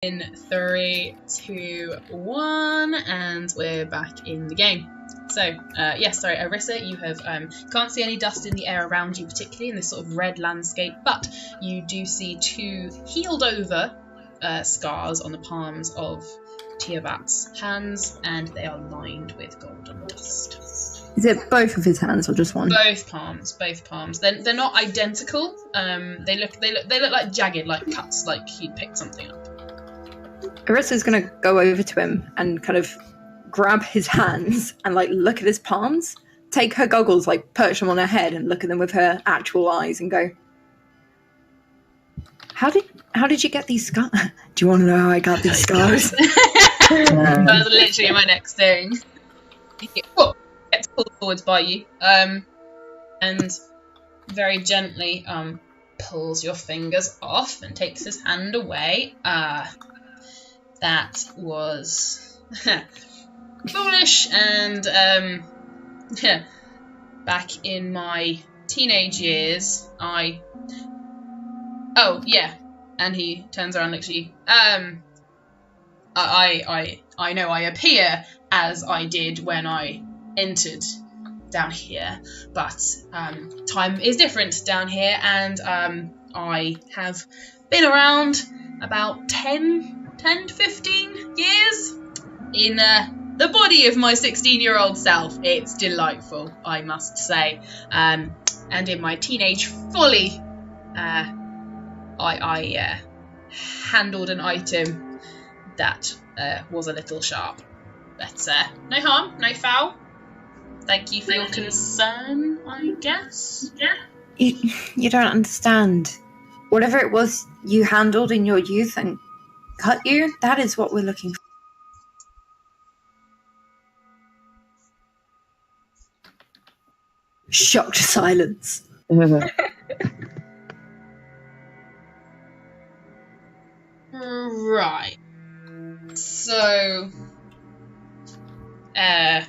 In 3, 2, 1, and we're back in the game. So, Arissa, you have can't see any dust in the air around you, particularly in this sort of red landscape, but you do see 2 healed over scars on the palms of Tiabat's hands, and they are lined with golden dust. Is it both of his hands or just one? Both palms. They're not identical. They look like jagged, like cuts, like he'd picked something up. Arissa's going to go over to him and kind of grab his hands and like look at his palms, take her goggles, like perch them on her head and look at them with her actual eyes and go, How did you get these scars? Do you want to know how I got these scars? That was literally my next thing. Oh, gets pulled forwards by you, and very gently pulls your fingers off and takes his hand away. That was foolish, and back in my teenage years, and he turns around and looks at you. I know I appear as I did when I entered down here, but time is different down here, and I have been around about 10 to 15 years in the body of my 16-year-old self. It's delightful, I must say. And in my teenage folly, I handled an item that was a little sharp. But no harm, no foul. Thank you for your concern, I guess. Yeah. You don't understand. Whatever it was you handled in your youth and cut you, that is what we're looking for. Shocked silence. Right. So, I'm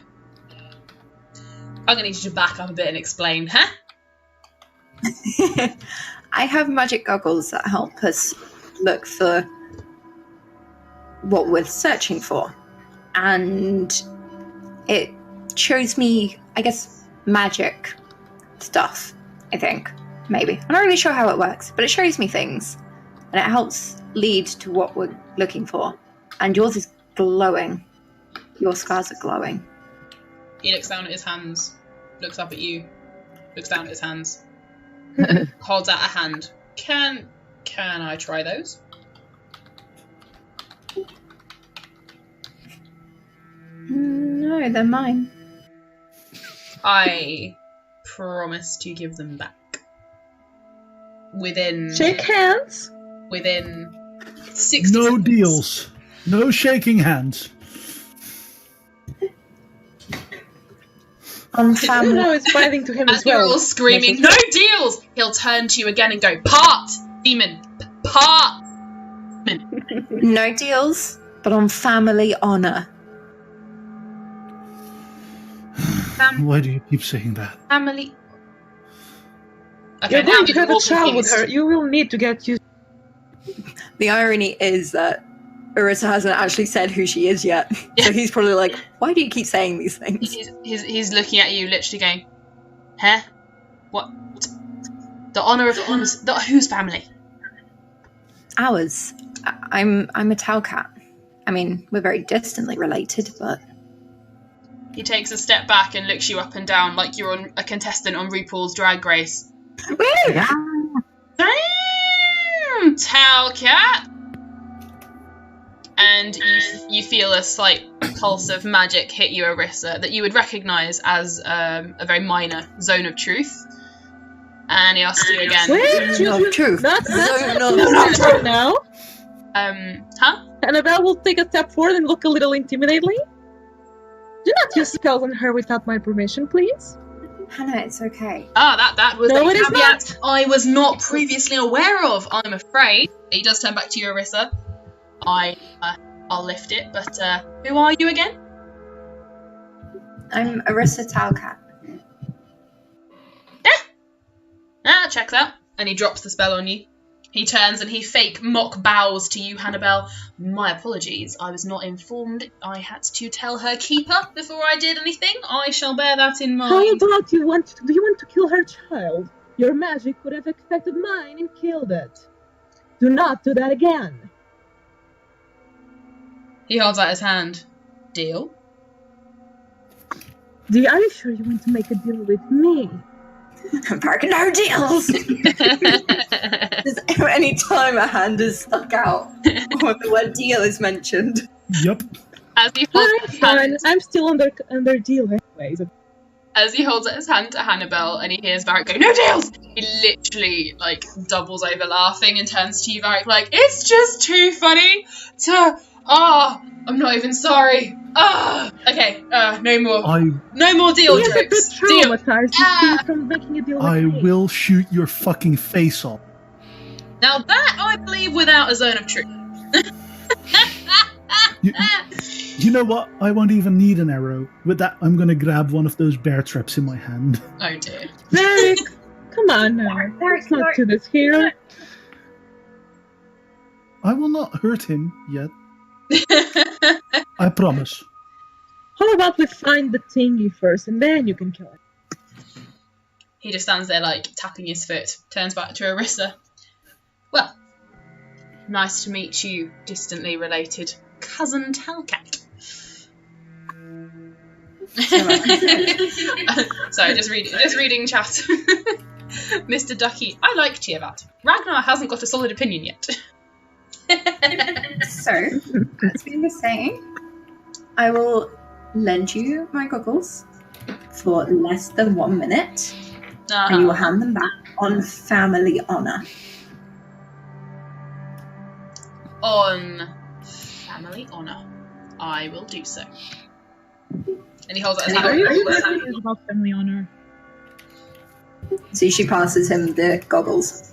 gonna need you to back up a bit and explain, huh? I have magic goggles that help us look for what we're searching for, and it shows me, I guess, magic stuff, I think, maybe. I'm not really sure how it works, but it shows me things, and it helps lead to what we're looking for. And yours is glowing. Your scars are glowing. He looks down at his hands, looks up at you, looks down at his hands, holds out a hand. Can I try those? No, they're mine. I promise to give them back. Within... Shake hands? Within 60 No seconds. deals. No shaking hands. On family. No, it's biting to him as well. You're all screaming, no deals! He'll turn to you again and go, part! Demon! Part! No deals, but on family honor. Why do you keep saying that? Family... Okay, You're now going I'm to getting have more a child with confused. her. You will need to get used. The irony is that Arissa hasn't actually said who she is yet. So he's probably like, why do you keep saying these things? He's looking at you, literally going, huh? What? The honour of whose family? Ours. I'm a Talcat. I mean, we're very distantly related, but... He takes a step back and looks you up and down like you're a contestant on RuPaul's Drag Race. Woo! Damn, Talcat! And you feel a slight pulse of magic hit you, Arissa, that you would recognise as a very minor zone of truth. And he asks you again. Wait, Zone of truth. That's Zone of right truth. now. Huh? Annabelle will take a step forward and look a little intimidatingly. Do not use spells on her without my permission, please. Hannah, it's okay. That was No, a it is caveat I was not previously aware of, I'm afraid. He does turn back to you, Arissa. I'll lift it, but who are you again? I'm Arissa Talcat. Checks out. And he drops the spell on you. He turns and he fake mock bows to you, Hannibal. My apologies. I was not informed. I had to tell her keeper before I did anything. I shall bear that in mind. How about do you want to kill her child? Your magic would have affected mine and killed it. Do not do that again. He holds out his hand. Deal? Are you sure you want to make a deal with me? Bargain our deals! Does any time a hand is stuck out or the word deal is mentioned? Yep. As he holds his hand, I'm still under deal anyways. as he holds out his hand to Hannibal and he hears Varric go, no deals! He literally, like, doubles over laughing and turns to you, Varric, like, it's just too funny to... I'm not even sorry. Okay, no more deal He has a bit jokes. Deal. traumatized you from making a deal with I me. will shoot your fucking face off. Now that I believe without a zone of truth. You know what? I won't even need an arrow. With that, I'm going to grab one of those bear traps in my hand. Oh dear. Varric, come on now. Let's not do this here. I will not hurt him yet. I promise. How about we find the thingy first and then you can kill it? He just stands there, like, tapping his foot, turns back to Arissa. Well, nice to meet you, distantly related cousin Talcat. Sorry, just reading chat. Mr. Ducky, I like Tiamat. Ragnar hasn't got a solid opinion yet. So, as we were saying, I will lend you my goggles for less than 1 minute, and you will hand them back on family honour. On family honour, I will do so. And he holds out his hand. It's about family honor. So she passes him the goggles.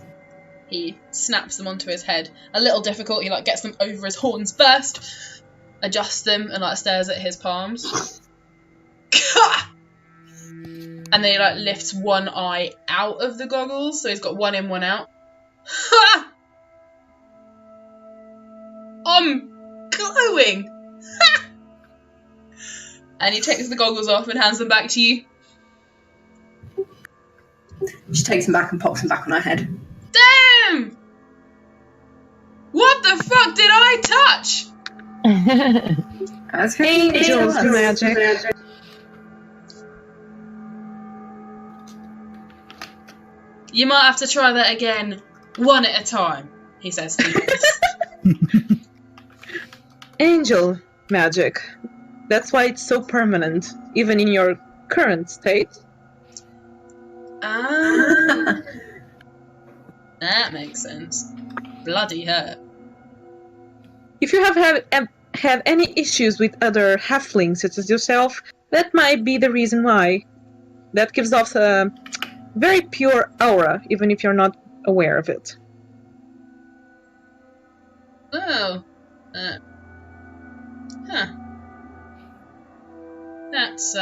He snaps them onto his head. A little difficult. He, like, gets them over his horns first, adjusts them, and, like, stares at his palms. And then he, like, lifts one eye out of the goggles, so he's got one in, one out. I'm glowing. And he takes the goggles off and hands them back to you. She takes them back and pops them back on her head. Damn! What the fuck did I touch? That's Angels magic. You might have to try that again, one at a time, he says to you. Angel magic. That's why it's so permanent, even in your current state. Ah, that makes sense. Bloody hell. If you have any issues with other halflings such as yourself, that might be the reason why. That gives off a very pure aura, even if you're not aware of it. Oh. Huh. That's,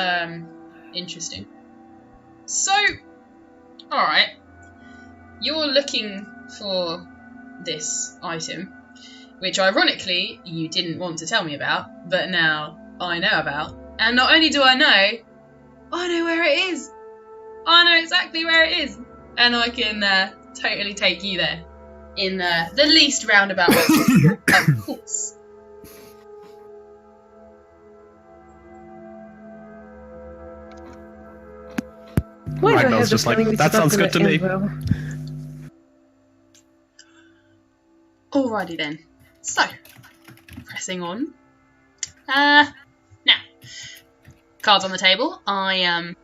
interesting. So, alright. You're looking for this item, which ironically you didn't want to tell me about, but now I know about. And not only do I know where it is. I know exactly where it is. And I can totally take you there. In the least roundabout way possible, of course. Ragnar's just like, that sounds good to me. Alrighty then. So, pressing on. Now, cards on the table. I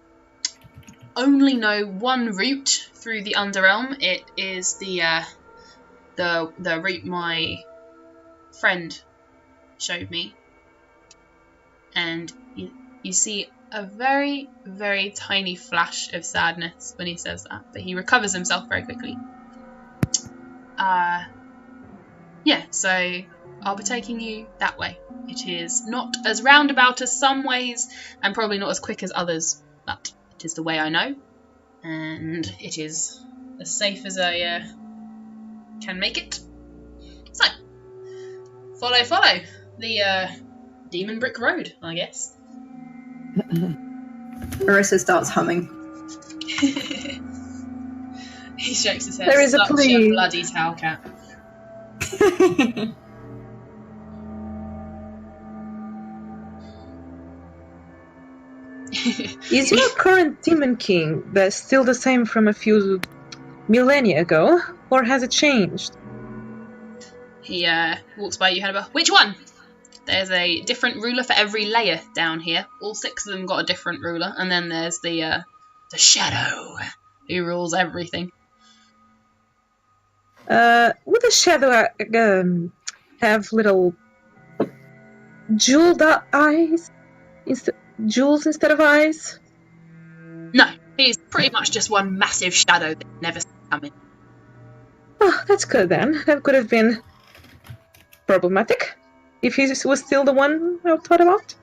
only know one route through the Underrealm. It is the route my friend showed me. And you see a very, very tiny flash of sadness when he says that, but he recovers himself very quickly. Yeah, so I'll be taking you that way. It is not as roundabout as some ways, and probably not as quick as others, but it is the way I know, and it is as safe as a can make it. So, follow the Demon Brick Road, I guess. Marissa starts humming. He shakes his head. There is a Such plea. a bloody towel cat. Is your current Demon King still the same from a few millennia ago, or has it changed? He walks by you, Hannibal. Which one? There's a different ruler for every layer down here. All 6 of them got a different ruler, and then there's the Shadow, who rules everything. Would the Shadow have little jeweled eyes? Jewels instead of eyes? No, he's pretty much just one massive shadow that never sees coming. Oh, that's good then. That could have been problematic. If he was still the one I thought about.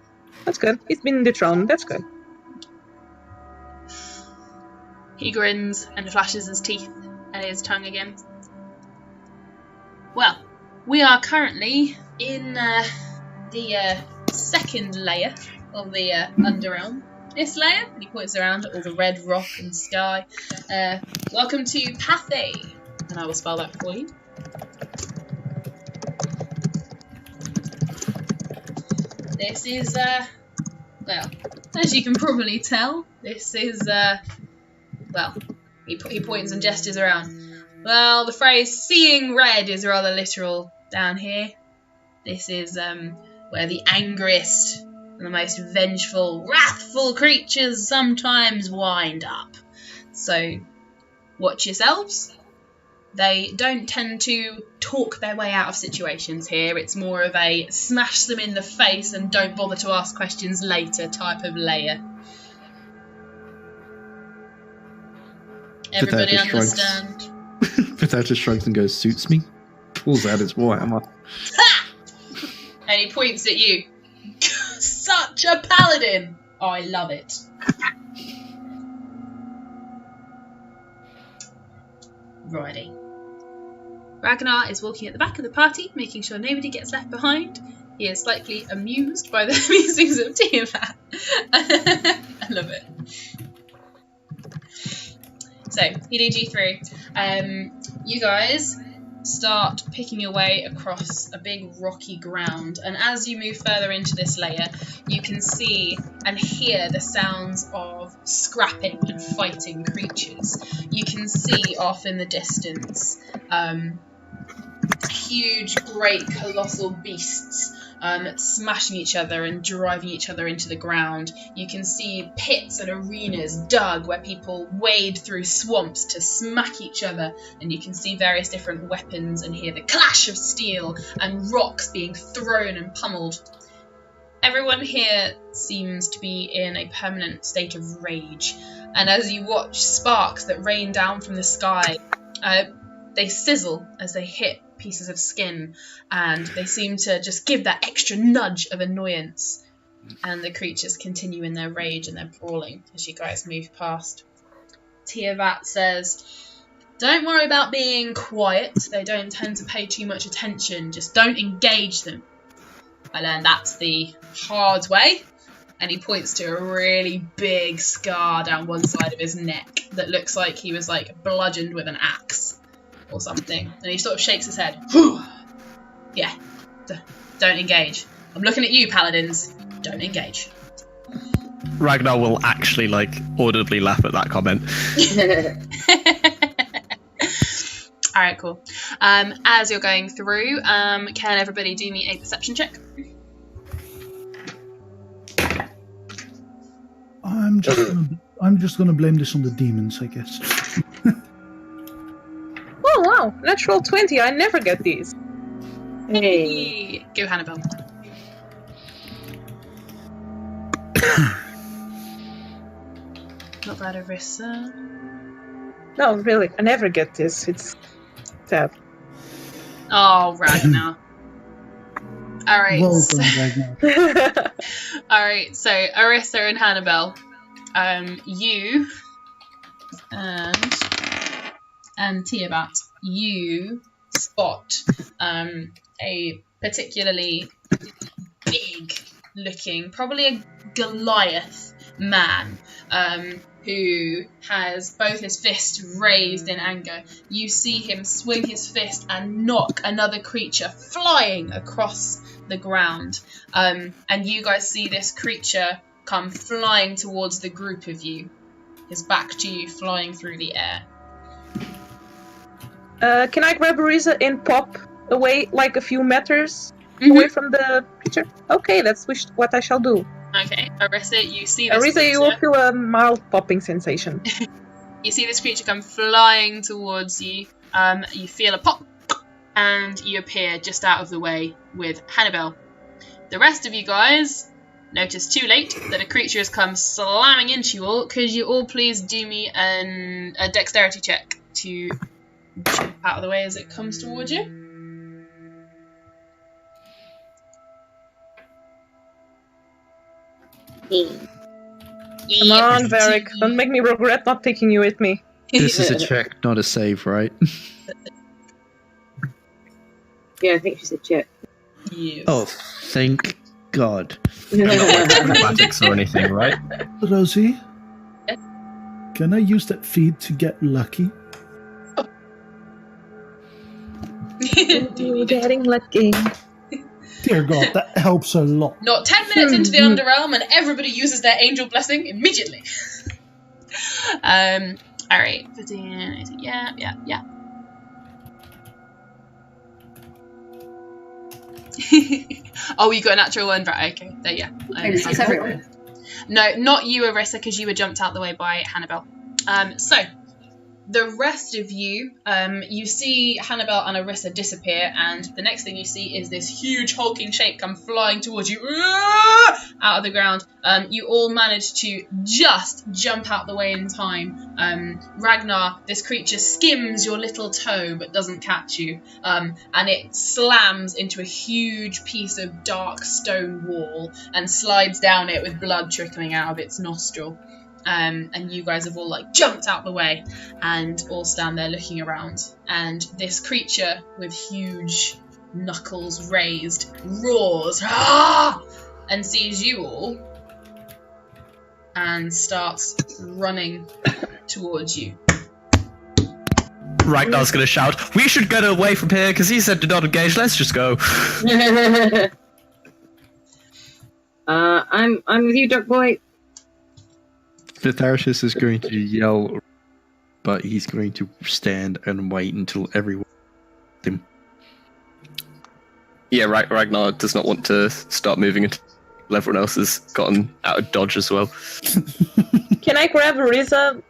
That's good. He's been dethroned. That's good. He grins and flashes his teeth and his tongue again. Well, we are currently in the second layer of the Underrealm. This layer, and he points around at all the red rock and sky. Welcome to Pathe, and I will spell that for you. This is, well, as you can probably tell, this is, well, he points and gestures around. Well, the phrase seeing red is rather literal down here. This is where the angriest and the most vengeful, wrathful creatures sometimes wind up. So, watch yourselves. They don't tend to talk their way out of situations here. It's more of a smash them in the face and don't bother to ask questions later type of layer. Everybody understand? Potato shrugs and goes, suits me. Pulls out his warhammer. Ha! And he points at you. Such a paladin! I love it. Righty. Ragnar is walking at the back of the party, making sure nobody gets left behind. He is slightly amused by the musings of Tiamat. I love it. So, he leads you through. You guys start picking your way across a big rocky ground, and as you move further into this layer, you can see and hear the sounds of scrapping and fighting creatures. You can see off in the distance huge, great, colossal beasts smashing each other and driving each other into the ground. You can see pits and arenas dug where people wade through swamps to smack each other, and you can see various different weapons and hear the clash of steel and rocks being thrown and pummeled. Everyone here seems to be in a permanent state of rage, and as you watch sparks that rain down from the sky, they sizzle as they hit pieces of skin, and they seem to just give that extra nudge of annoyance, and the creatures continue in their rage and their brawling as you guys move past. Tiamat says, don't worry about being quiet, they don't tend to pay too much attention, just don't engage them. I learned that's the hard way, and he points to a really big scar down one side of his neck that looks like he was like bludgeoned with an axe or something, and he sort of shakes his head. Yeah, don't engage. I'm looking at you, paladins. Don't engage. Ragnar will actually, like, audibly laugh at that comment. Alright, cool. As you're going through, can everybody do me a perception check? I'm just gonna blame this on the demons, I guess. Oh wow, natural 20, I never get these. Hey. Go Hannibal. Not bad, Arissa. No, really, I never get this. It's sad. Oh, Ragnar. Alright. Well done, Ragnar. Alright, so Arissa and Hannibal, you and Tiamat, you spot a particularly big-looking, probably a Goliath man, who has both his fists raised in anger. You see him swing his fist and knock another creature flying across the ground. And you guys see this creature come flying towards the group of you. His back to you, flying through the air. Can I grab Arisa and pop away like a few meters away from the creature? Okay, that's what I shall do. Okay, Arisa, you see this Arisa, creature. you will feel a mild popping sensation. You see this creature come flying towards you. You feel a pop, and you appear just out of the way with Hannibal. The rest of you guys notice too late that a creature has come slamming into you all. Could you all please do me a dexterity check to jump out of the way as it comes towards you? Come on, Varric. Don't make me regret not taking you with me. This is a check, not a save, right? Yeah, I think she's a check. Yes. Oh, thank God. Not acrobatics or anything, right? Rosie, can I use that feed to get lucky? Getting lucky. Dear God, that helps a lot. Not 10 minutes into the Underrealm and everybody uses their angel blessing immediately. Alright, 15, yeah. Oh, you got a natural one, right? Okay, there, yeah. It's everyone. No, not you, Arissa, because you were jumped out the way by Hannibal. So, the rest of you, you see Hannibal and Arissa disappear, and the next thing you see is this huge hulking shape come flying towards you, out of the ground. You all manage to just jump out the way in time. Ragnar, this creature skims your little toe but doesn't catch you, and it slams into a huge piece of dark stone wall and slides down it with blood trickling out of its nostril. And you guys have all jumped out the way and all stand there looking around. And this creature with huge knuckles raised roars and sees you all and starts running towards you. Ragnar's gonna shout, "We should get away from here because he said to not engage. Let's just go." I'm with you, Duck Boy. Vitharius is going to yell, but he's going to stand and wait until everyone. Yeah, Ragnar does not want to start moving until everyone else has gotten out of dodge as well. Can I grab Arisa,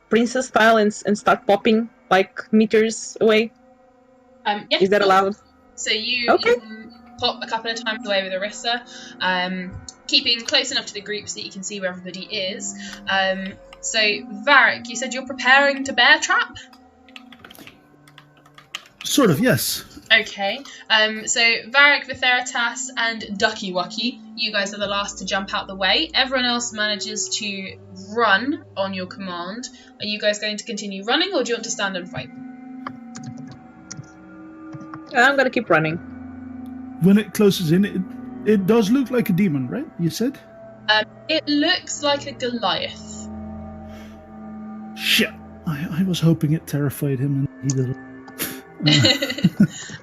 princess style, and start popping meters away? Yeah, Is that allowed? So you can pop a couple of times away with Arissa, keeping close enough to the group so that you can see where everybody is. So Varric, you said you're preparing to bear trap? Sort of, yes. Okay. So Varric, Vitheritas, and Ducky Wucky, you guys are the last to jump out the way. Everyone else manages to run on your command. Are you guys going to continue running, or do you want to stand and fight? I'm gonna keep running. When it closes in, it does look like a demon, right? You said? It looks like a Goliath. Shit. I was hoping it terrified him and he didn't.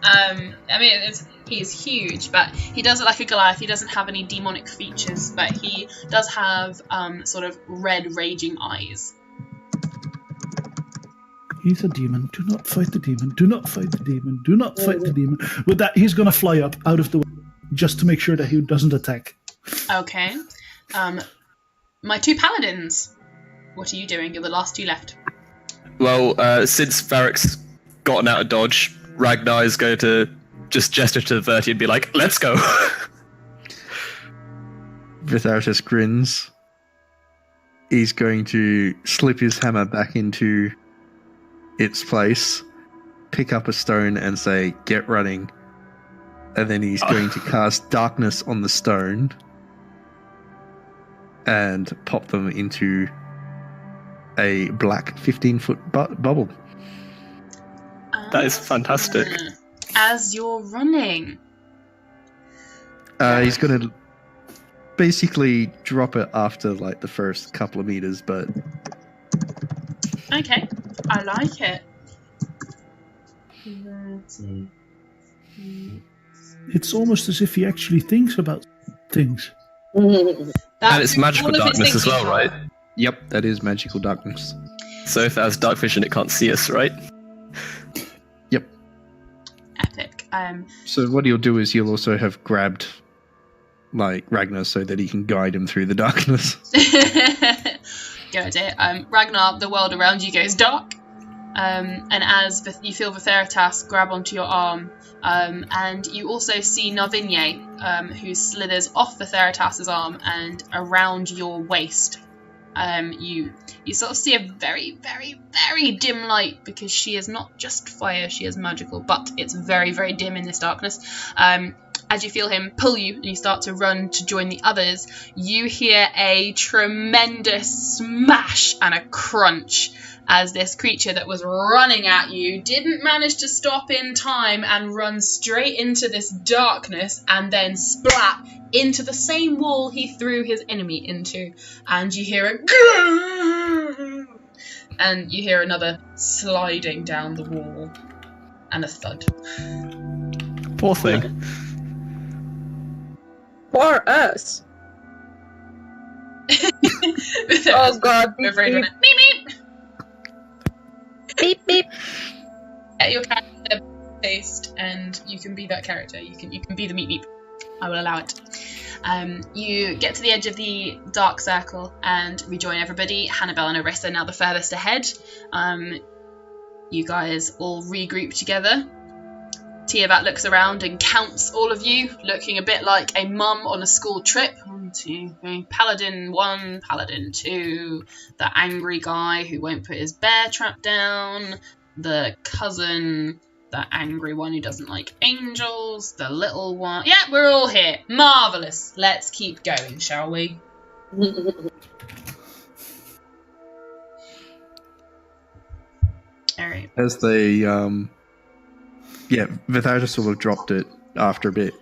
I mean, he's huge, but he does look like a Goliath. He doesn't have any demonic features, but he does have sort of red, raging eyes. He's a demon. Do not fight the demon. Do not fight the demon. Do not fight the demon. With that, he's going to fly up out of the way just to make sure that he doesn't attack. Okay. My two paladins. What are you doing? You're the last two left. Well, since Varric's gotten out of dodge, Ragnar is going to just gesture to Verti and be like, "Let's go." Vitharius grins. He's going to slip his hammer back into its place, pick up a stone and say, "Get running." And then he's going to cast darkness on the stone and pop them into a black 15-foot bubble. That is fantastic. As you're running. He's going to basically drop it after like the first couple of meters, but Okay, I like it. It's almost as if he actually thinks about things. And it's magical darkness as well, right? yep, that is magical darkness. So if it has dark vision, it can't see us, right? Yep. Epic. So what he'll do is he'll also have grabbed like Ragnar so that he can guide him through the darkness. Good idea. Ragnar, the world around you goes dark. And as you feel Vitheritas grab onto your arm, and you also see Narvinye, who slithers off Vitheritas's arm and around your waist. You sort of see a very, very, very dim light, because she is not just fire, she is magical, but it's very, very dim in this darkness. As you feel him pull you and you start to run to join the others, you hear a tremendous smash and a crunch as this creature that was running at you didn't manage to stop in time and run straight into this darkness and then splat into the same wall he threw his enemy into. And you hear it, and you hear another sliding down the wall and a thud. Poor thing. For us. Oh god. Beep, Afraid beep. when it, meep, meep. Beep beep. Get your character taste, and you can be that character. You can be the meep meep. I will allow it. You get to the edge of the dark circle and rejoin everybody. Hannibal and Orissa now the furthest ahead. You guys all regroup together. Tiamat looks around and counts all of you, looking a bit like a mum on a school trip. 1, 2, 3. Paladin 1, Paladin 2. The angry guy who won't put his bear trap down. The cousin, the angry one who doesn't like angels. The little one. Yeah, we're all here. Marvellous. Let's keep going, shall we? Alright. As they Vitharitas will have dropped it after a bit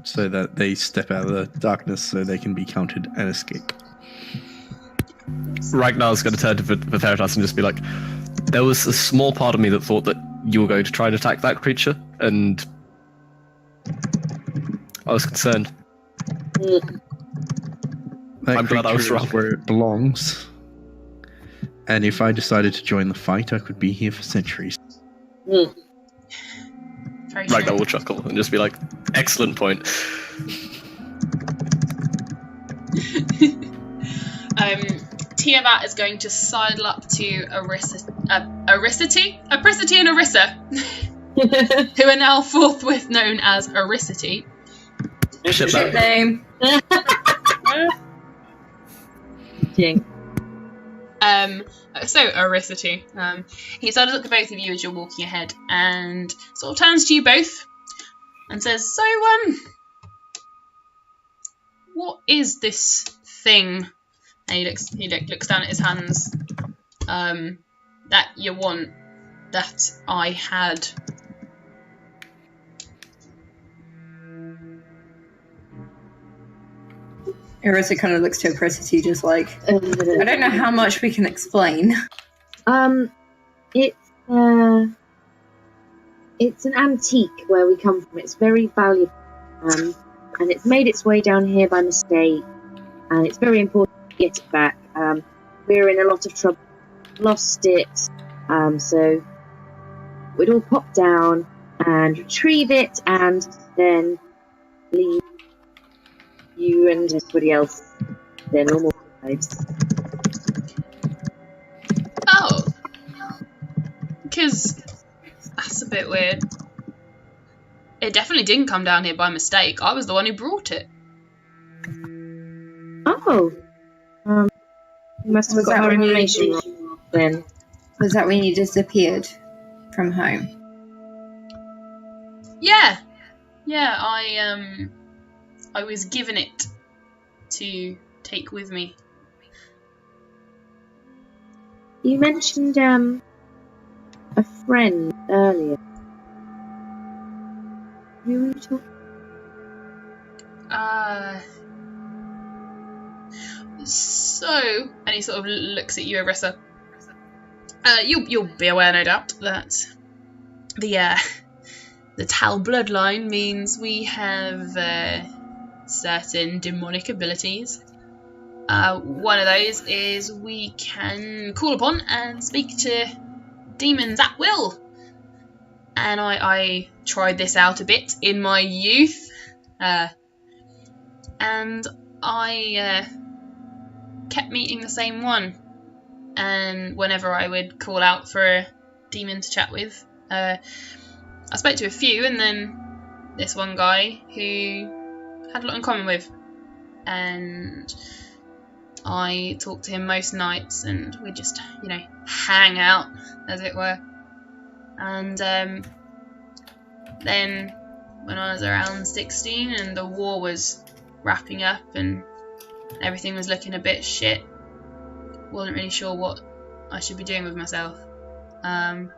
so that they step out of the darkness so they can be counted and escape. Ragnar's going to turn to Vitheritas and just be like, there was a small part of me that thought that you were going to try and attack that creature, and I was concerned. That I'm glad I was creature is wrong. where it belongs. And if I decided to join the fight, I could be here for centuries. Very true. Ragnar will chuckle and just be like, excellent point. Tiamat is going to sidle up to Aricity and Orissa, who are now forthwith known as Aricity. Shit, Shit that. name. Ding. So Aricity, he sort of looks at both of you as you're walking ahead and sort of turns to you both and says, so, what is this thing? And he looks down at his hands, that you want, that I had. Erisa kind of looks to Oppressity just like, I don't know how much we can explain. It's an antique where we come from. It's very valuable, and it's made its way down here by mistake, and it's very important to get it back. We're in a lot of trouble. Lost it, so we'd all pop down and retrieve it, and then leave you and everybody else their normal lives. Oh, because that's a bit weird. It definitely didn't come down here by mistake. I was the one who brought it. Oh, you must have Was got that our when you- information wrong then. Was that when you disappeared from home? Yeah, I was given it to take with me. You mentioned a friend earlier. Who were you talking? So, and he sort of looks at you, Arissa. You'll be aware, no doubt, that the Tal bloodline means we have certain demonic abilities. One of those is we can call upon and speak to demons at will. And I tried this out a bit in my youth, and I kept meeting the same one. And whenever I would call out for a demon to chat with, I spoke to a few, and then this one guy who had a lot in common with, and I talked to him most nights, and we'd just, hang out, as it were. And then when I was around 16 and the war was wrapping up and everything was looking a bit shit, wasn't really sure what I should be doing with myself. And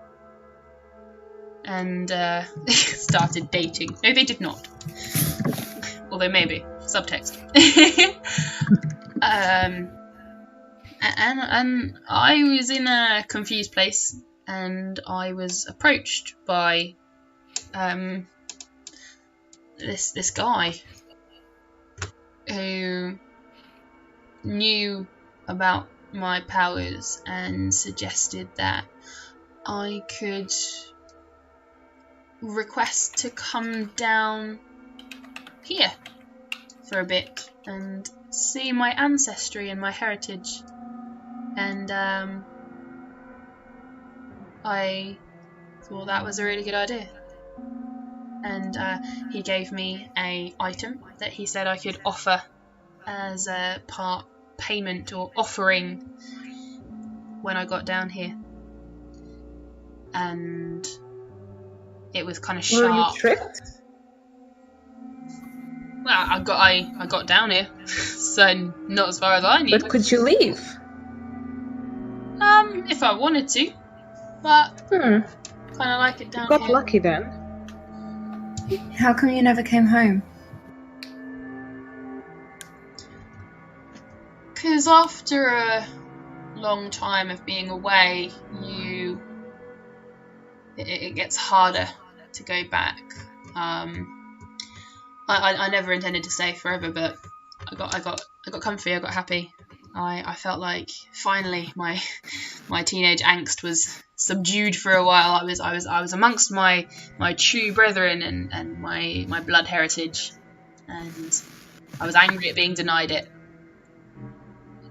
started dating. No, they did not. Although maybe. Subtext. And I was in a confused place, and I was approached by this guy who knew about my powers and suggested that I could request to come down here for a bit and see my ancestry and my heritage. And I thought that was a really good idea. And he gave me an item that he said I could offer as a part payment or offering when I got down here. And it was kind of sharp. Were you tricked? Well, I got down here, so not as far as I need. But could you leave? If I wanted to, but kind of like it down here. Got lucky then. How come you never came home? Because after a long time of being away, it gets harder to go back. I never intended to stay forever, but I got comfy. I got happy. I felt like finally my teenage angst was subdued for a while. I was amongst my true brethren and my blood heritage, and I was angry at being denied it.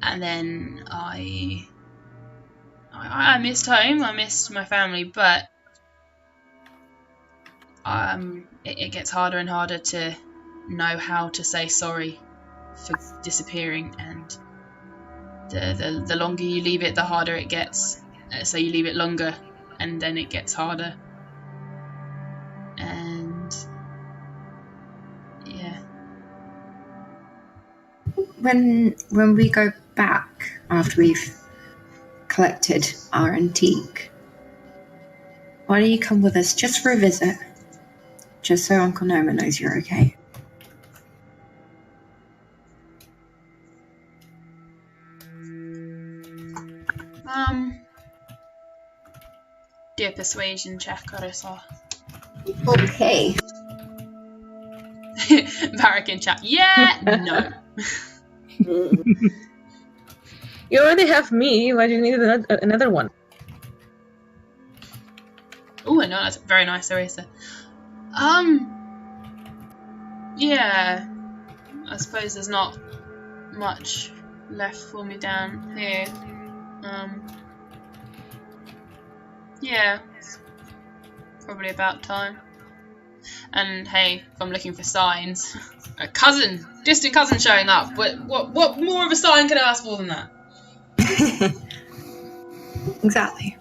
And then I missed home. I missed my family, but it gets harder and harder to know how to say sorry for disappearing, and the longer you leave it, the harder it gets. So you leave it longer, and then it gets harder. And yeah. When we go back after we've collected our antique, why don't you come with us just for a visit? Just so Uncle Noma knows you're okay. Do a persuasion check, Arissa. Okay. Varric in chat. Yeah, no. You already have me. Why do you need another one? Oh, I know, that's very nice, Arissa. Yeah. I suppose there's not much left for me down here. Yeah, it's probably about time. And hey, if I'm looking for signs, a distant cousin showing up. What more of a sign could I ask for than that? Exactly.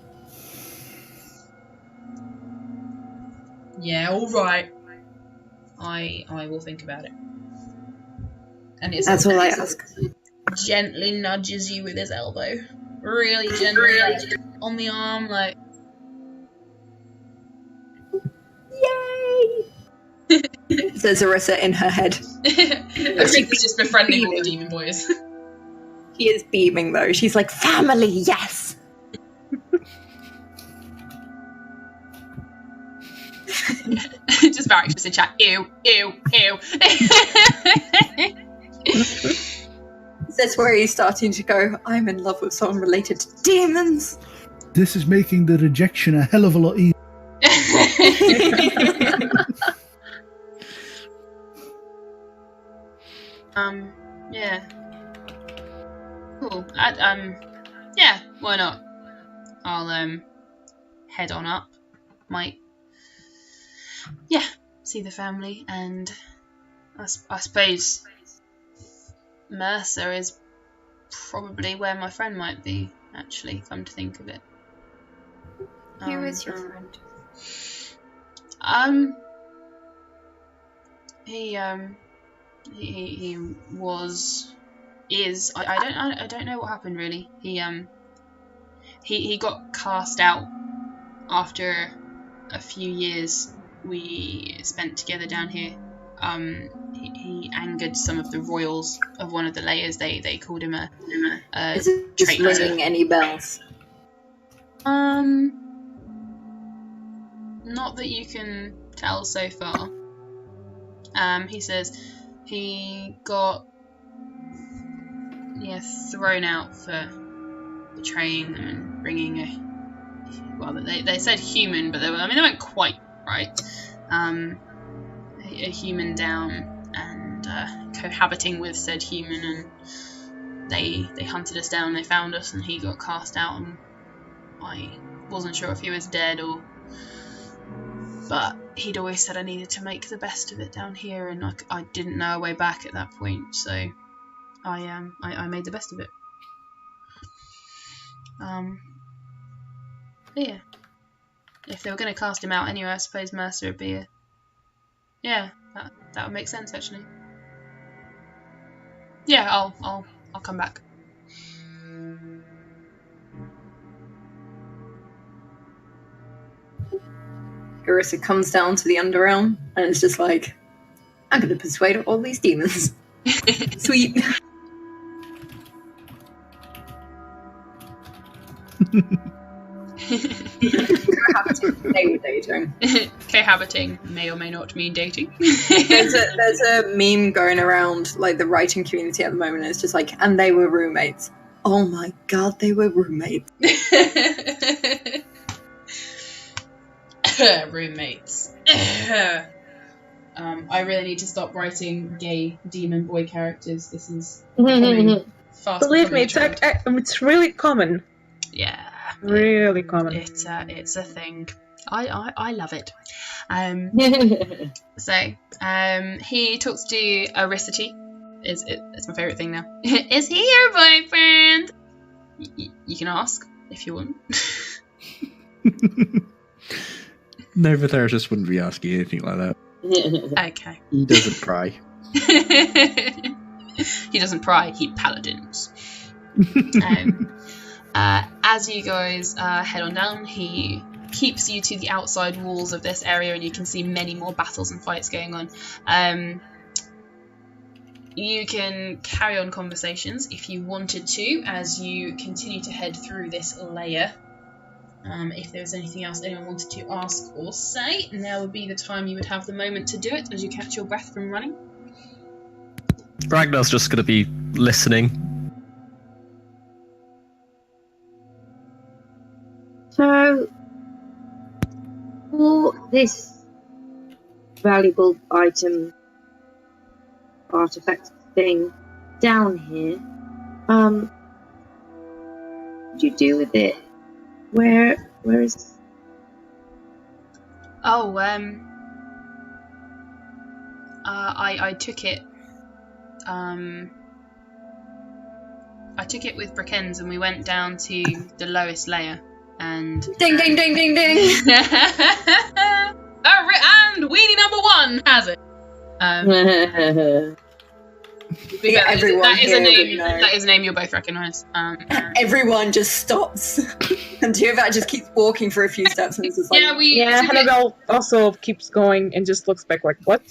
Yeah, all right. I will think about it. And That's all I ask. Gently nudges you with his elbow, really gently, on the arm, like, says Arissa in her head. Arissa's just befriending all the demon boys. She is beaming though. She's like, family, yes! Just Varric just in chat. Ew, ew, ew. That's where he's starting to go, I'm in love with someone related to demons. This is making the rejection a hell of a lot easier. Yeah. Cool. Yeah, why not? I'll, head on up. Might, yeah, see the family, and I suppose Mercer is probably where my friend might be, actually, come to think of it. Who is your friend? He is. I don't know what happened really. He got cast out after a few years we spent together down here. He angered some of the royals of one of the layers. They called him a Is it just traitor. ringing any bells? Not that you can tell so far. He says he got thrown out for betraying them and bringing a, well, they said human, but they weren't quite right. A human down and cohabiting with said human, and they hunted us down. They found us, and he got cast out. And I wasn't sure if he was dead or, but he'd always said I needed to make the best of it down here, and I didn't know a way back at that point, so I made the best of it. But yeah, if they were going to cast him out anyway, I suppose Mercer would be that would make sense actually. Yeah, I'll come back. Arissa comes down to the Underrealm and it's just like, I'm going to persuade all these demons. Sweet. They were dating. Cohabiting may or may not mean dating. There's a meme going around like the writing community at the moment, and it's just like, and they were roommates. Oh my god, they were roommates. Roommates. I really need to stop writing gay demon boy characters. This is becoming fast. Believe me, becoming a trend. it's really common. Yeah. Really common. It's a thing. I love it. So he talks to Aricity. It's my favourite thing now. Is he your boyfriend? You can ask if you want. No, the therapist wouldn't be asking anything like that. Okay. He doesn't pry. He doesn't pry, he paladins. As you guys head on down, he keeps you to the outside walls of this area, and you can see many more battles and fights going on. You can carry on conversations if you wanted to as you continue to head through this layer. If there was anything else anyone wanted to ask or say, now would be the time you would have the moment to do it as you catch your breath from running. Ragnar's just going to be listening. So, for this valuable item, artifact thing down here, what did you do with it? Where is it? Oh, I took it. I took it with Brickens, and we went down to the lowest layer. And Ding ding ding ding ding. And weenie number one has it. Yeah, everyone that is a here would name. know. That is a name you'll both recognise. Everyone just stops, and Tiamat just keeps walking for a few steps, and it's just like, Yeah, Hannibal also keeps going and just looks back like, what?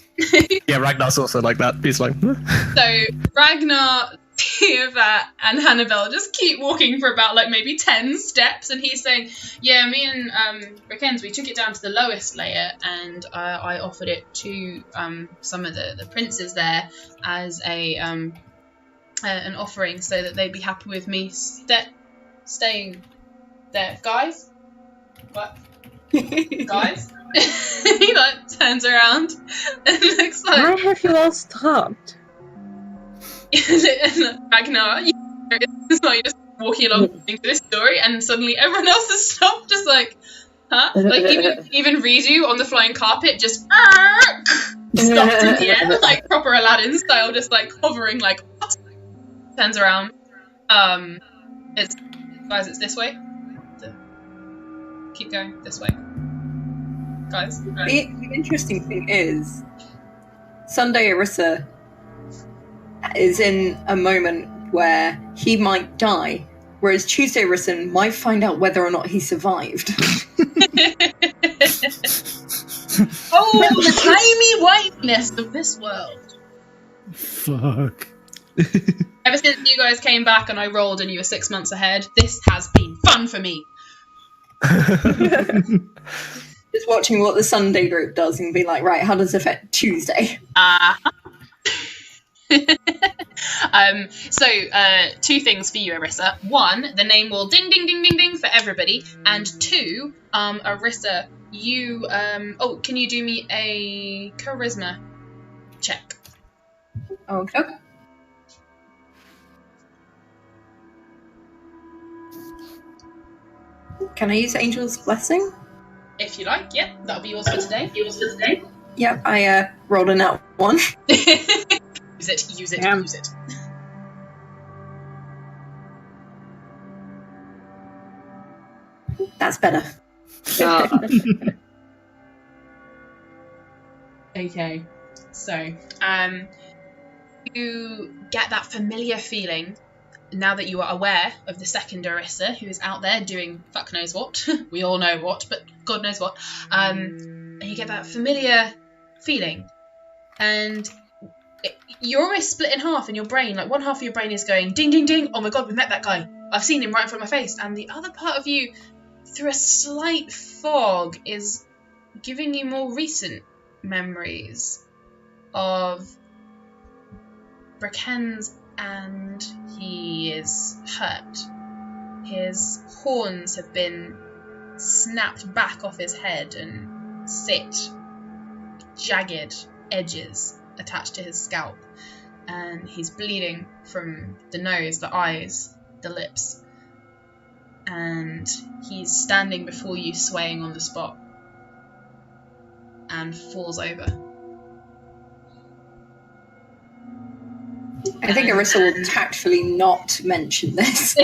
Yeah, Ragnar's also like that. He's like, huh? So Ragnar, Tiamat, and Hannibal just keep walking for about like maybe 10 steps, and he's saying, "Yeah, me and Rickens, we took it down to the lowest layer, and I offered it to some of the princes there as an offering, so that they'd be happy with me staying there, guys. What, guys?" He like turns around and looks like, Why have you all stopped? Ragnar, it's like you're just walking along listening to this story, and suddenly everyone else has stopped, just like, huh? Like even Rizu on the flying carpet just stopped in the air, like proper Aladdin style, just like hovering, like what? Turns around. It's this way. Keep going this way, guys. The interesting thing is, Sunday Arissa is in a moment where he might die, whereas Tuesday Arissa might find out whether or not he survived. Oh, the tiny whiteness of this world. Fuck. Ever since you guys came back and I rolled and you were 6 months ahead, this has been fun for me. Just watching what the Sunday group does and be like, right, how does it affect Tuesday? So, 2 things for you, Arissa. 1, the name will ding, ding, ding, ding, ding for everybody. And 2, Arissa, you, can you do me a charisma check? Okay. Can I use Angel's Blessing? If you like, yeah, that'll be yours for today. Yep, I rolled a nat 1. Use it, use it. That's better. Okay, so you get that familiar feeling now that you are aware of the second Arissa, who is out there doing fuck knows what. We all know what, but God knows what. And you get that familiar feeling, and you're almost split in half in your brain. Like, one half of your brain is going ding ding ding, oh my god, we met that guy, I've seen him right in front of my face, and the other part of you, through a slight fog, is giving you more recent memories of Rickens, and he is hurt. His horns have been snapped back off his head and sit jagged edges attached to his scalp, and he's bleeding from the nose, the eyes, the lips, and he's standing before you swaying on the spot and falls over. I think Arissa will tactfully not mention this.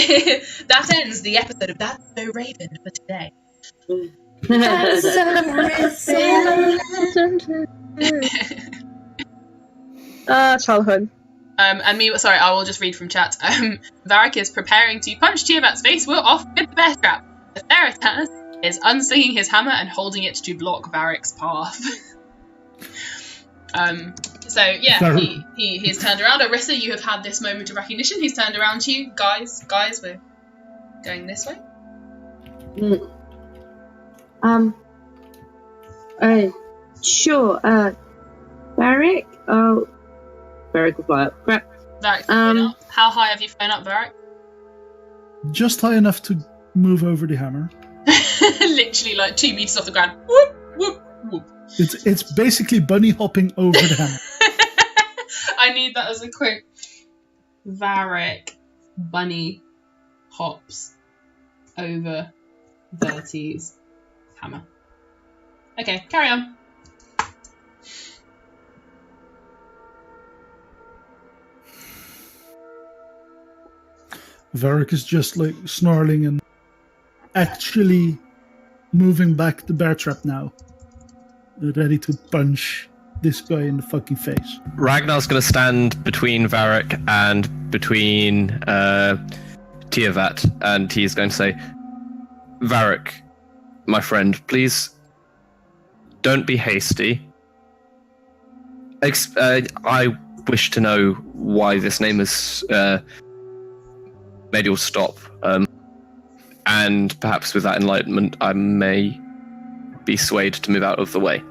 That ends the episode of That's So Raven for today. Childhood. And me, sorry, I will just read from chat. Varric is preparing to punch Tiamat's face. We're off with the bear trap. Theritas is unslinging his hammer and holding it to block Varric's path. So yeah, he's turned around. Arissa, you have had this moment of recognition. He's turned around to you. Guys, we're going this way. Sure. Varric? Oh, Varric will fly up. Crap. Varric, up. How high have you flown up, Varric? Just high enough to move over the hammer. Literally like 2 meters off the ground. Whoop, whoop, whoop. It's basically bunny hopping over the hammer. I need that as a quote. Varric bunny hops over Verti's hammer. Okay, carry on. Varric is just like snarling and actually moving back the bear trap now, ready to punch this guy in the fucking face. Ragnar's going to stand between Varric and between Tiavat, and he's going to say, Varric, my friend, please don't be hasty. I wish to know why this name has made you all stop. And perhaps with that enlightenment, I may be swayed to move out of the way.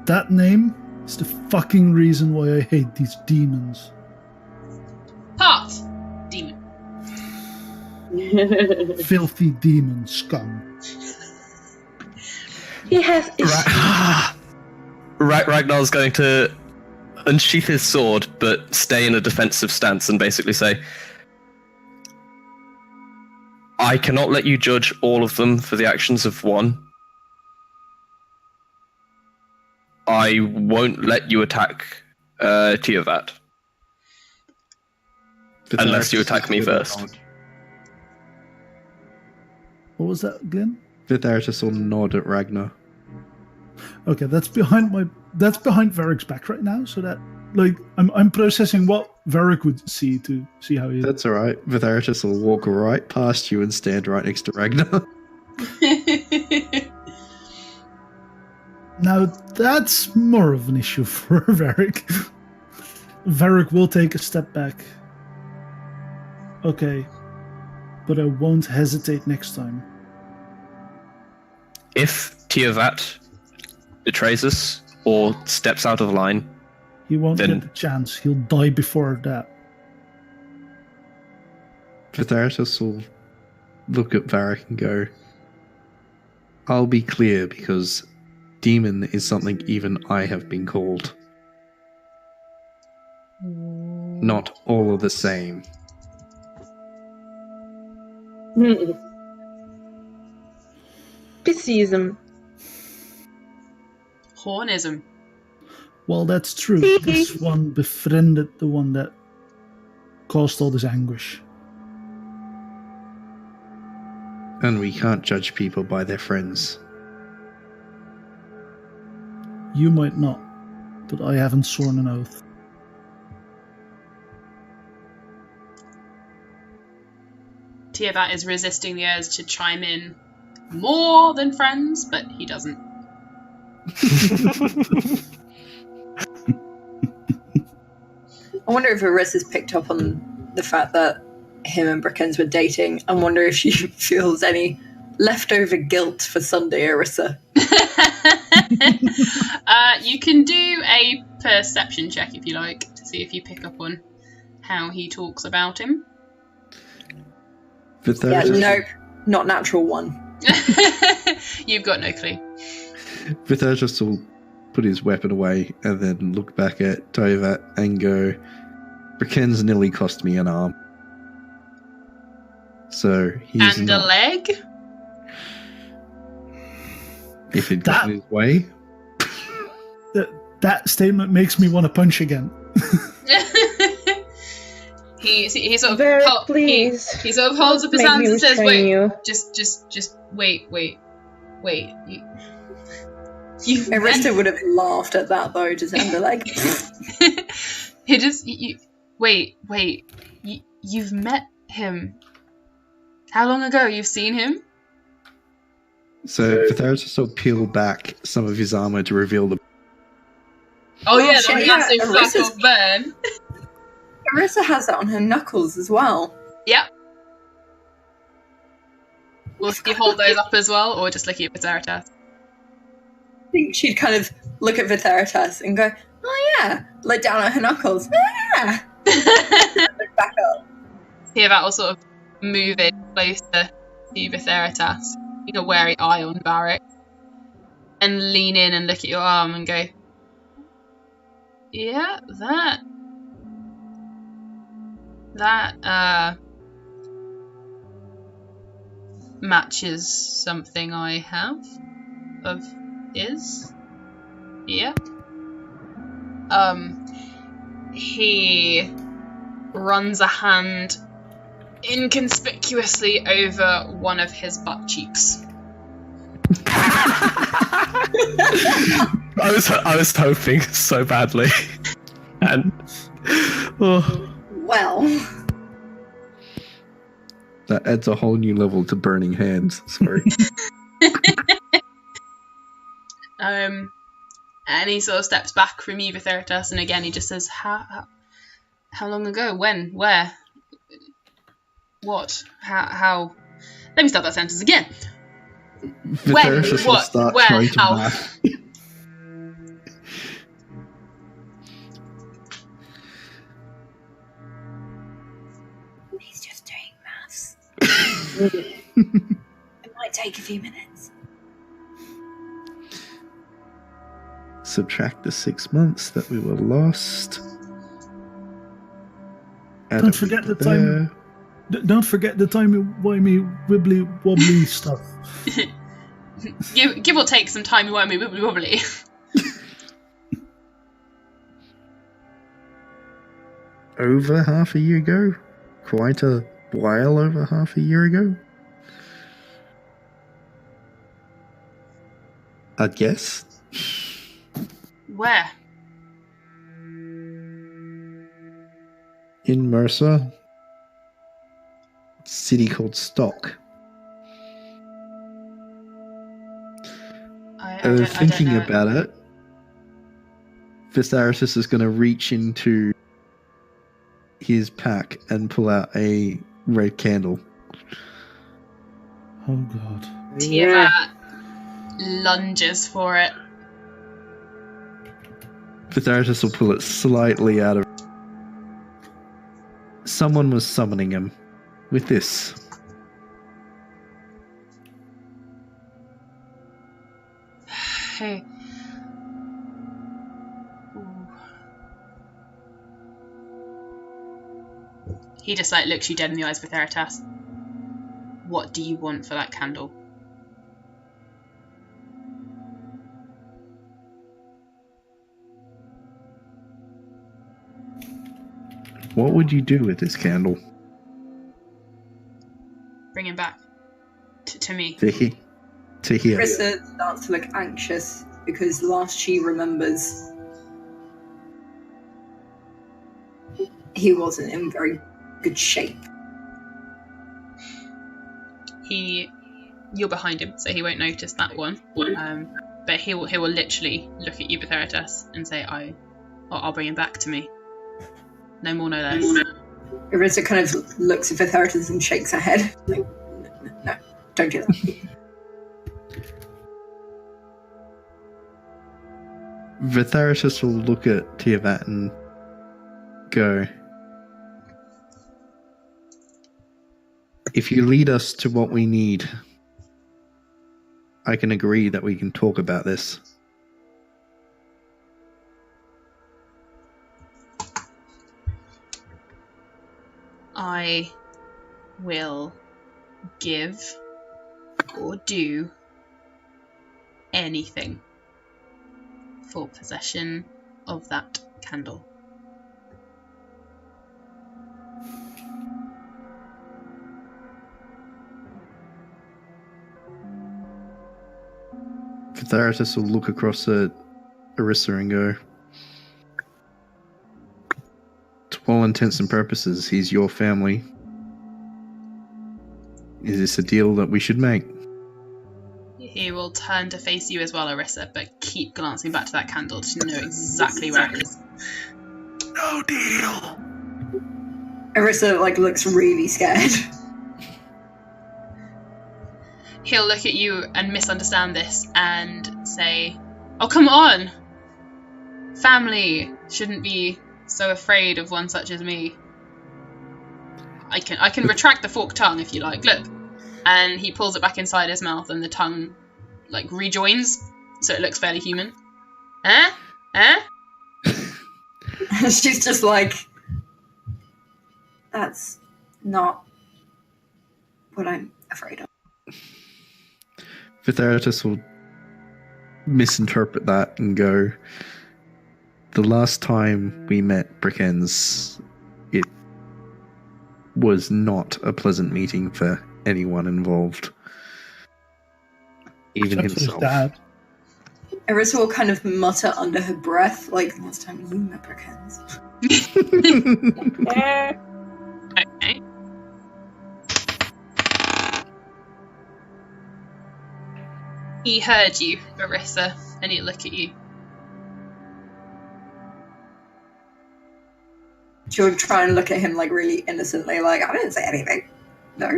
That name is the fucking reason why I hate these demons. Part demon. Filthy demon scum. He has Ragnar's going to unsheath his sword, but stay in a defensive stance and basically say, I cannot let you judge all of them for the actions of one. I won't let you attack Tiavat. Unless you attack me first. What was that, Glenn? Vitharitus will nod at Ragnar. Okay, that's behind Varric's back right now, so that I'm processing what Varric would see to see how he. That's alright. Vitharitus will walk right past you and stand right next to Ragnar. Now that's more of an issue for Varric. Varric will take a step back. Okay, but I won't hesitate next time. If Tiavat betrays us or steps out of line, He won't then get the chance. He'll die before that. Vitharitus will look at Varric and go, I'll be clear, because demon is something even I have been called. Not all are the same. Piscism. Hornism. Well, that's true. This one befriended the one that caused all this anguish. And we can't judge people by their friends. You might not, but I haven't sworn an oath. Tiavat is resisting the urge to chime in more than friends, but he doesn't. I wonder if Arissa's picked up on the fact that him and Brickens were dating. I wonder if she feels any leftover guilt for Sunday, Arissa. You can do a perception check if you like, to see if you pick up on how he talks about him. Yeah, nope. Not natural one. You've got no clue. Vitharitus will put his weapon away and then look back at Tiavat and go, Brickens nearly cost me an arm. So he's and not, a leg? if he'd gotten his way. That statement makes me want to punch again. He sort of Varric, please. He sort of holds up his Make hands me and says, restrain "Wait, you." just wait. You Arista would have laughed at that though, just under like. He just wait. You've met him. How long ago? You've seen him? So Vitharitus will peel back some of his armor to reveal the. Oh yeah, shit, the yeah, massive Arissa's- fuck burn. Arissa has that on her knuckles as well. Yep. Will you hold those up as well, or just look at Vitharitas? I think she'd kind of look at Vitharitas and go, "Oh yeah," look down at her knuckles. Ah! Look back up. Tiavat will sort of move it closer to Vitharitas, keep a wary eye on Varric, and lean in and look at your arm and go, "Yeah, that matches something I have of his. Yeah." He runs a hand inconspicuously over one of his butt cheeks. I was hoping so badly. And Well, that adds a whole new level to burning hands. Sorry. And he sort of steps back from you, Vitheritas, and again he just says, how long ago? When? Where? What? How? Let me start that sentence again. When? Vitheritas will What? start Where? trying to How? laugh. he's just doing maths. It might take a few minutes. Subtract the 6 months that we were lost. Add Don't it forget the there. time. Don't forget the timey-wimey, wibbly-wobbly stuff. Give or take some time, wibbly wobbly. Over half a year ago? Quite a while over half a year ago? I'd guess. Where? In Mercer. City called Stock. Thinking I don't know. about it, Vistarius is going to reach into his pack and pull out a red candle. Oh god. Tiamat lunges for it. Vistarius will pull it slightly out of. Someone was summoning him with this. Hey. Ooh. He just looks you dead in the eyes with Theritas. What do you want for that candle? What would you do with this candle? Bring him back to me. To here. Krista starts to look anxious because last she remembers, he wasn't in very good shape. You're behind him, so he won't notice that one. But he will literally look at you, Vitheritas, and say, "I'll bring him back to me. No more, no less." Arisa kind of looks at Vitheritas and shakes her head. Like, no, don't do that. Vitheritas will look at Tiamat and go, if you lead us to what we need, I can agree that we can talk about this. I will give or do anything for possession of that candle. Vitheritas will look across at Arissa and go, to all intents and purposes, he's your family. Is this a deal that we should make? He will turn to face you as well, Arissa, but keep glancing back to that candle to know exactly where it is. No deal. Arissa looks really scared. He'll look at you and misunderstand this and say, "Oh, come on! Family shouldn't be so afraid of one such as me. I can retract the forked tongue if you like. Look." And he pulls it back inside his mouth and the tongue rejoins, so it looks fairly human. She's just like, that's not what I'm afraid of. Vitheritas will misinterpret that and go, the last time we met Brickens, it was not a pleasant meeting for anyone involved. Even Except for his himself. dad. Arissa will kind of mutter under her breath, like, last time you met Brookens. Okay. He heard you, Arissa, and he looked at you. She'll try and look at him, like, really innocently, like, I didn't say anything. No?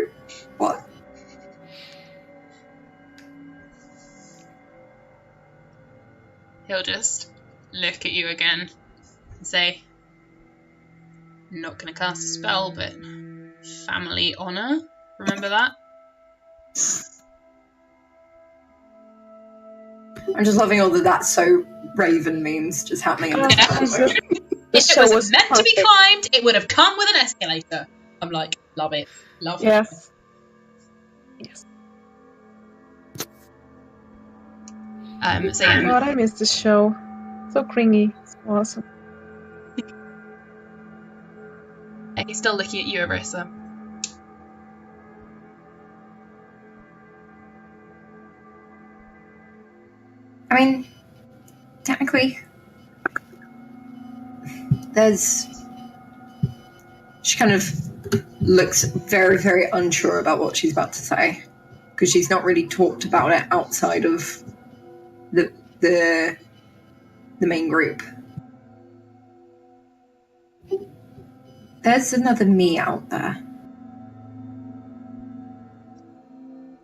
What? He'll just look at you again and say, I'm not going to cast a spell, but family honour. Remember that? I'm just loving all the "that's so Raven" memes just happening in this moment. If it was meant to be climbed, it would have come with an escalator. I'm like, love it. Love it. Yes. Yes. So yeah. God, I miss this show. So cringy. It's awesome. He's still looking at you, Arissa. I mean, technically, she kind of looks very, very unsure about what she's about to say, because she's not really talked about it outside of the main group. There's another me out there.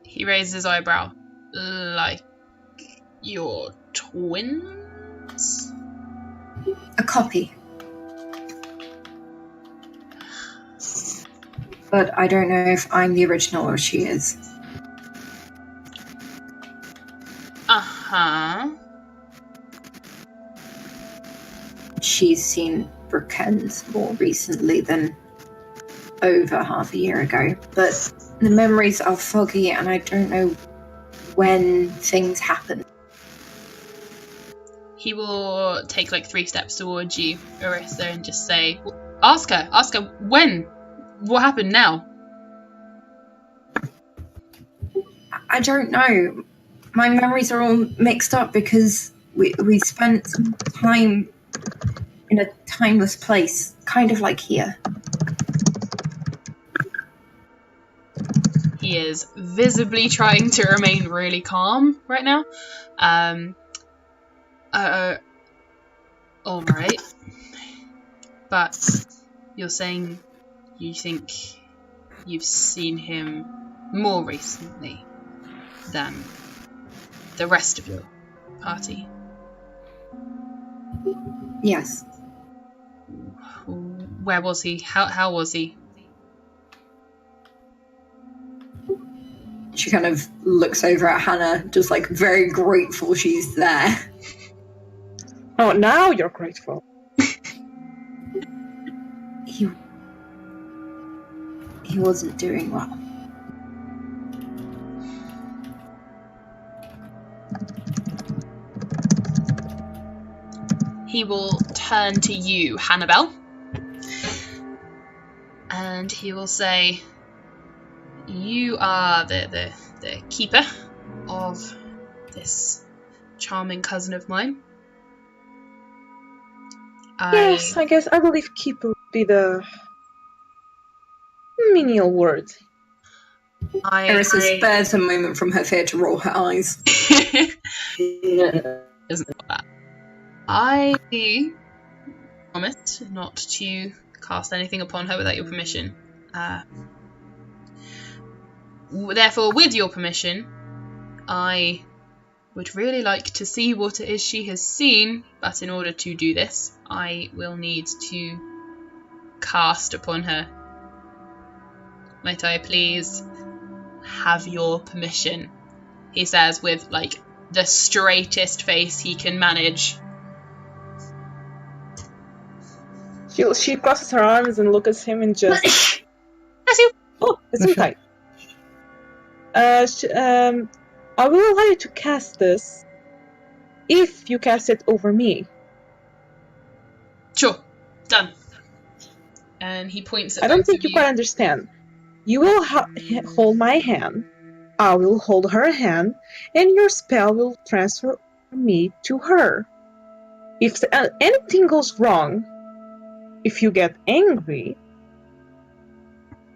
He raises his eyebrow. Like your twins? A copy. But I don't know if I'm the original or she is. Uh-huh. She's seen Brookens more recently than over half a year ago, but the memories are foggy and I don't know when things happen. He will take like 3 steps towards you, Arissa, and just say, ask her when? What happened now? I don't know. My memories are all mixed up because we spent some time in a timeless place, kind of like here. He is visibly trying to remain really calm right now. Alright. But you're saying you think you've seen him more recently than the rest of your party? Yes. Where was he? How was he? She kind of looks over at Hannah, just like very grateful she's there. Oh, now you're grateful. He wasn't doing well. He will turn to you, Hannibal, and he will say, you are the keeper of this charming cousin of mine. Yes, I guess I believe keeper would be the menial word. Arissa spares a moment from her fear to roll her eyes. Isn't that? I promise not to cast anything upon her without your permission. Therefore, with your permission, I would really like to see what it is she has seen, but in order to do this, I will need to cast upon her. Might I please have your permission? He says with, like, the straightest face he can manage. She crosses her arms and looks at him and just... Oh, it's so tight. I will allow you to cast this if you cast it over me. Sure, done. And he points at I don't think you quite understand. You will hold my hand, I will hold her hand, and your spell will transfer me to her. If anything goes wrong, if you get angry,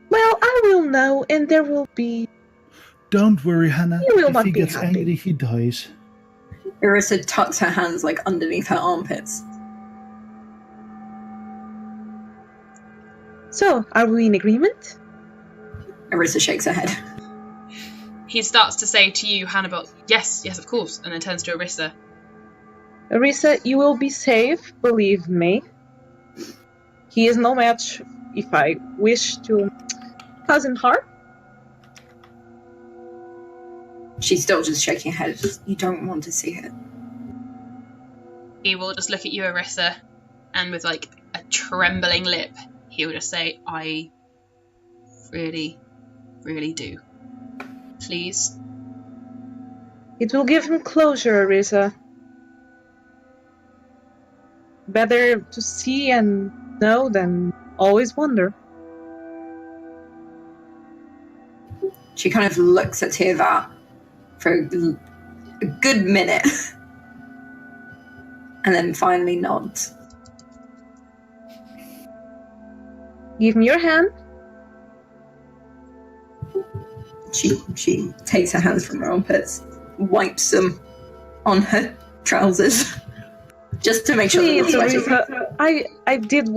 well, I will know, and there will be... Don't worry, Hannah. You will If not he be gets happy. angry, he dies. Irissa tucks her hands like underneath her armpits. So, are we in agreement? Irissa shakes her head. He starts to say to you, Hannibal, yes, of course, and then turns to Irissa. Irissa, you will be safe, believe me. He is no match if I wish to cause him harm. She's still just shaking her head. You don't want to see it. He will just look at you, Irissa, and with like a trembling lip, he will just say, I really, really do. Please. It will give him closure, Irissa. Better to see and know than always wonder. She kind of looks at Tiavat for a good minute and then finally nods. Give me your hand. She takes her hands from her armpits, wipes them on her trousers, just to make sure they're not Please, sweaty. Irissa, I did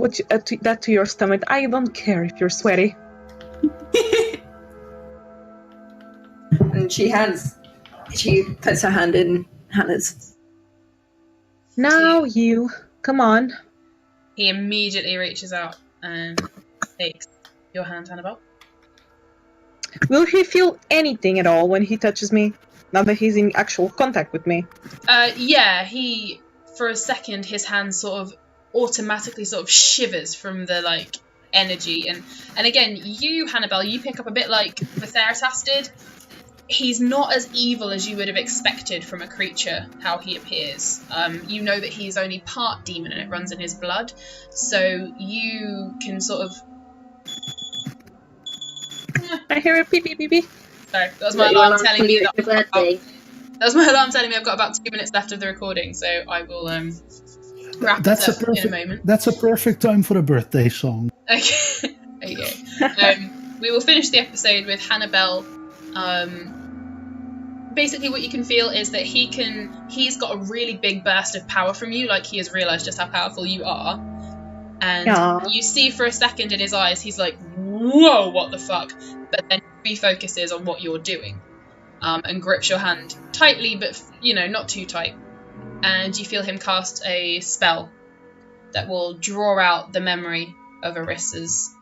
that to your stomach. I don't care if you're sweaty. And she puts her hand in Hannah's. Now you, come on. He immediately reaches out and takes your hand, Hannibal. Will he feel anything at all when he touches me? Now that he's in actual contact with me. Yeah, he, for a second, his hand sort of automatically sort of shivers from the, like, energy. And again, you, Hannibal, you pick up a bit like Vitheritas did. He's not as evil as you would have expected from a creature, how he appears. You know that he's only part demon and it runs in his blood. So you can sort of... I hear a beep beep beep beep. Sorry, that was my alarm telling me it's your birthday. that was my alarm telling me I've got about 2 minutes left of the recording, so I will wrap this up in a moment. That's a perfect time for a birthday song. Okay, there you go. We will finish the episode with Hannibal. Basically what you can feel is that he's got a really big burst of power from you, like he has realised just how powerful you are. And you see for a second in his eyes, he's like, whoa, what the fuck? But then he refocuses on what you're doing and grips your hand tightly, but, not too tight. And you feel him cast a spell that will draw out the memory of Irissa's.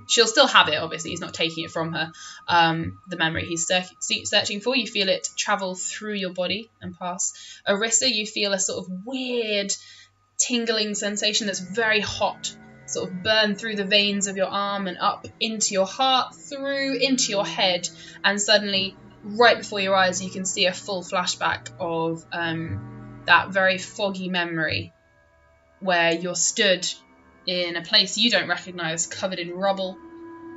She'll still have it, obviously, he's not taking it from her. The memory he's searching for, you feel it travel through your body and pass. Irissa, you feel a sort of weird tingling sensation that's very hot, sort of burn through the veins of your arm and up into your heart, through into your head, and suddenly, right before your eyes, you can see a full flashback of that very foggy memory where you're stood in a place you don't recognise, covered in rubble,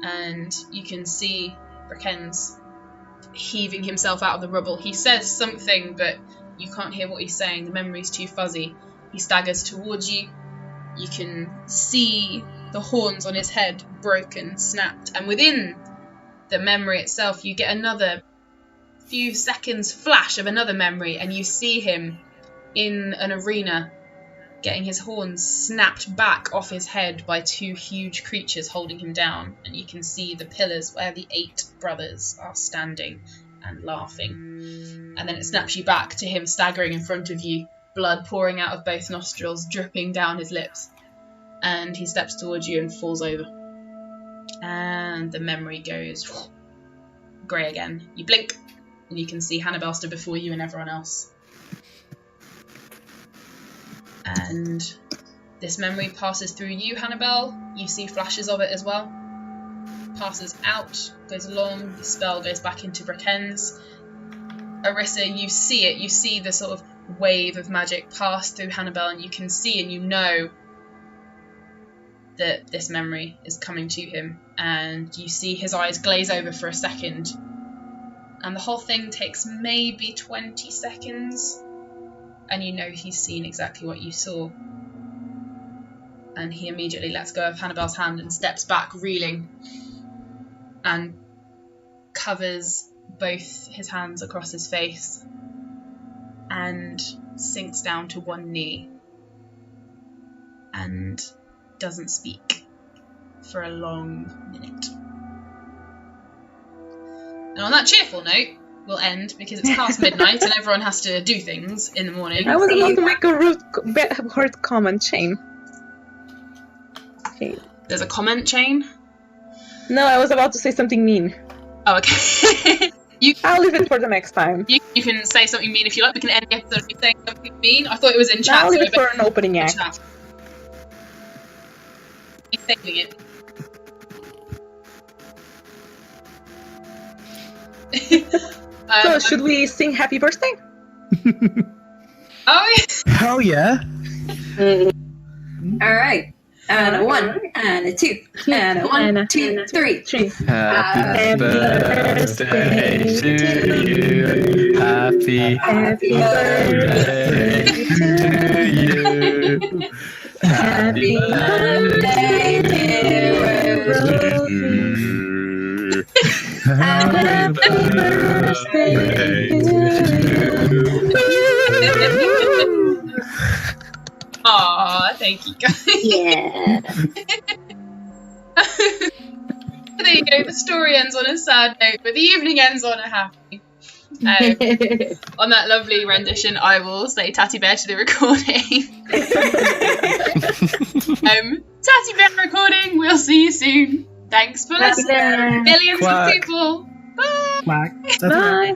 and you can see Brekens heaving himself out of the rubble. He says something, but you can't hear what he's saying. The memory's too fuzzy. He staggers towards you. You can see the horns on his head broken, snapped, and within the memory itself, you get another few seconds flash of another memory, and you see him in an arena getting his horns snapped back off his head by two huge creatures holding him down, and you can see the pillars where the 8 brothers are standing and laughing. And then it snaps you back to him staggering in front of you, blood pouring out of both nostrils, dripping down his lips, and he steps towards you and falls over. And the memory goes grey again. You blink, and you can see Hannibal stood before you and everyone else. And this memory passes through you, Hannibal. You see flashes of it as well. Passes out, goes along, the spell goes back into Brekens. Irissa, you see it. You see the sort of wave of magic pass through Hannibal, and you can see and you know that this memory is coming to him. And you see his eyes glaze over for a second. And the whole thing takes maybe 20 seconds. and you know he's seen exactly what you saw. And he immediately lets go of Hannibel's hand and steps back, reeling, and covers both his hands across his face and sinks down to one knee and doesn't speak for a long minute. And on that cheerful note, we'll end because it's past midnight and everyone has to do things in the morning. I was about to make a hard comment chain. Okay. There's a comment chain? No, I was about to say something mean. Oh, okay. I'll leave it for the next time. You can say something mean if you like. We can end the episode with saying something mean. I thought it was in chat. I'll leave it for an opening act. He's saving it. So, should we sing happy birthday? Oh, yeah. Hell yeah! All right. And a 1, and a 2, and a 1, 2, 3. Happy birthday to you. Happy birthday to you. Happy birthday, dear Rosie. Happy birthday to you. Aw, thank you guys. Yeah. There you go, the story ends on a sad note, but the evening ends on a happy. On that lovely rendition, I will say Tatty Bear to the recording. Tatty Bear recording, we'll see you soon. Thanks for listening. Millions of people. Bye. Bye. Bye.